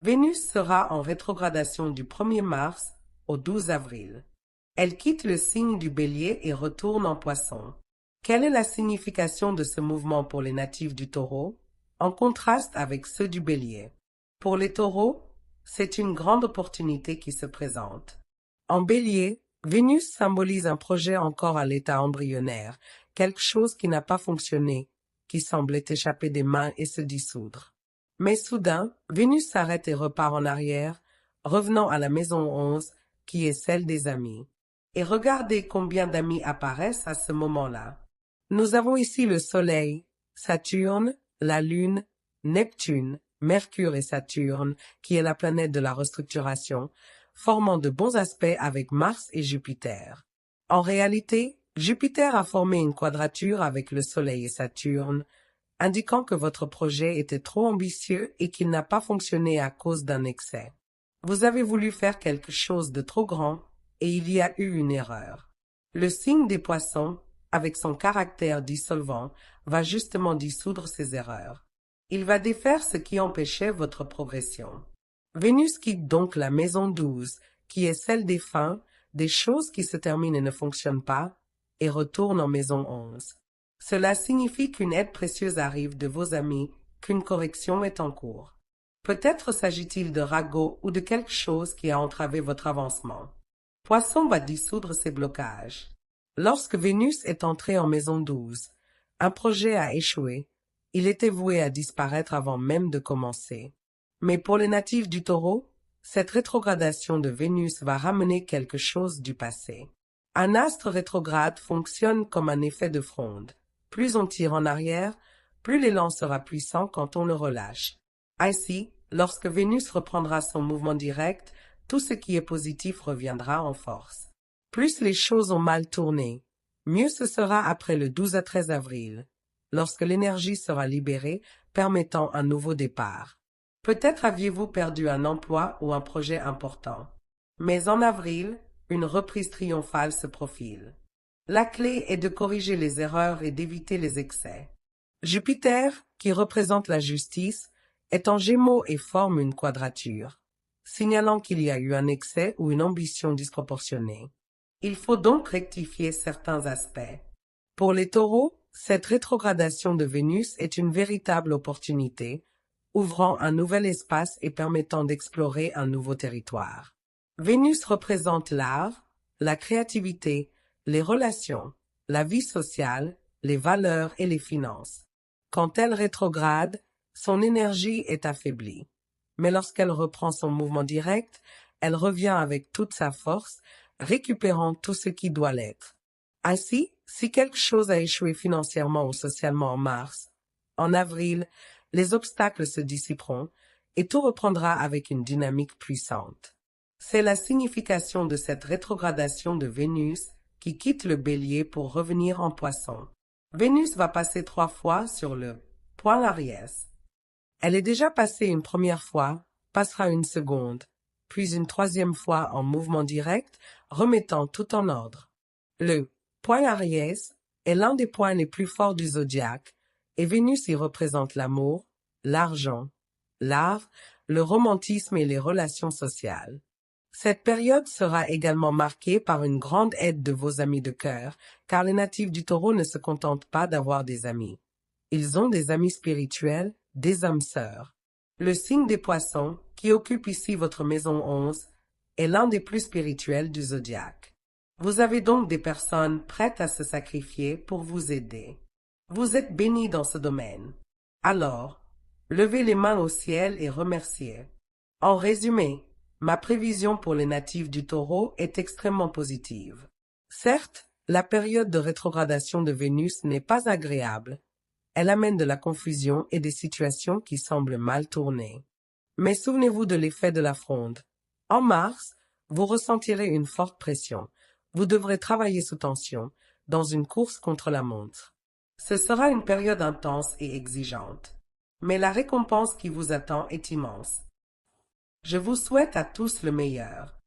Vénus sera en rétrogradation du 1er mars au 12 avril. Elle quitte le signe du Bélier et retourne en Poisson. Quelle est la signification de ce mouvement pour les natifs du Taureau, en contraste avec ceux du Bélier? Pour les Taureaux, c'est une grande opportunité qui se présente. En Bélier, Vénus symbolise un projet encore à l'état embryonnaire, quelque chose qui n'a pas fonctionné, qui semblait échapper des mains et se dissoudre. Mais soudain, Vénus s'arrête et repart en arrière, revenant à la maison 11, qui est celle des amis. Et regardez combien d'amis apparaissent à ce moment-là. Nous avons ici le Soleil, Saturne, la Lune, Neptune, Mercure et Saturne, qui est la planète de la restructuration, formant de bons aspects avec Mars et Jupiter. En réalité, Jupiter a formé une quadrature avec le Soleil et Saturne, indiquant que votre projet était trop ambitieux et qu'il n'a pas fonctionné à cause d'un excès. Vous avez voulu faire quelque chose de trop grand et il y a eu une erreur. Le signe des Poissons, avec son caractère dissolvant, va justement dissoudre ces erreurs. Il va défaire ce qui empêchait votre progression. Vénus quitte donc la maison 12, qui est celle des fins, des choses qui se terminent et ne fonctionnent pas, et retourne en maison 11. Cela signifie qu'une aide précieuse arrive de vos amis, qu'une correction est en cours. Peut-être s'agit-il de ragots ou de quelque chose qui a entravé votre avancement. Poisson va dissoudre ces blocages. Lorsque Vénus est entrée en maison 12, un projet a échoué. Il était voué à disparaître avant même de commencer. Mais pour les natifs du Taureau, cette rétrogradation de Vénus va ramener quelque chose du passé. Un astre rétrograde fonctionne comme un effet de fronde. Plus on tire en arrière, plus l'élan sera puissant quand on le relâche. Ainsi, lorsque Vénus reprendra son mouvement direct, tout ce qui est positif reviendra en force. Plus les choses ont mal tourné, mieux ce sera après le 12 à 13 avril, lorsque l'énergie sera libérée, permettant un nouveau départ. Peut-être aviez-vous perdu un emploi ou un projet important. Mais en avril, une reprise triomphale se profile. La clé est de corriger les erreurs et d'éviter les excès. Jupiter, qui représente la justice, est en Gémeaux et forme une quadrature, signalant qu'il y a eu un excès ou une ambition disproportionnée. Il faut donc rectifier certains aspects. Pour les Taureaux, cette rétrogradation de Vénus est une véritable opportunité, ouvrant un nouvel espace et permettant d'explorer un nouveau territoire. Vénus représente l'art, la créativité, les relations, la vie sociale, les valeurs et les finances. Quand elle rétrograde, son énergie est affaiblie. Mais lorsqu'elle reprend son mouvement direct, elle revient avec toute sa force, récupérant tout ce qui doit l'être. Ainsi, si quelque chose a échoué financièrement ou socialement en mars, en avril, les obstacles se dissiperont et tout reprendra avec une dynamique puissante. C'est la signification de cette rétrogradation de Vénus qui quitte le Bélier pour revenir en Poisson. Vénus va passer 3 fois sur le point Ariès. Elle est déjà passée une première fois, passera une seconde, puis une troisième fois en mouvement direct, remettant tout en ordre. Le point Ariès est l'un des points les plus forts du zodiaque, et Vénus y représente l'amour, l'argent, l'art, le romantisme et les relations sociales. Cette période sera également marquée par une grande aide de vos amis de cœur, car les natifs du Taureau ne se contentent pas d'avoir des amis. Ils ont des amis spirituels, des âmes sœurs. Le signe des Poissons, qui occupe ici votre maison 11, est l'un des plus spirituels du zodiaque. Vous avez donc des personnes prêtes à se sacrifier pour vous aider. Vous êtes bénis dans ce domaine. Alors, levez les mains au ciel et remerciez. En résumé, ma prévision pour les natifs du Taureau est extrêmement positive. Certes, la période de rétrogradation de Vénus n'est pas agréable. Elle amène de la confusion et des situations qui semblent mal tournées. Mais souvenez-vous de l'effet de la fronde. En mars, vous ressentirez une forte pression. Vous devrez travailler sous tension, dans une course contre la montre. Ce sera une période intense et exigeante. Mais la récompense qui vous attend est immense. Je vous souhaite à tous le meilleur.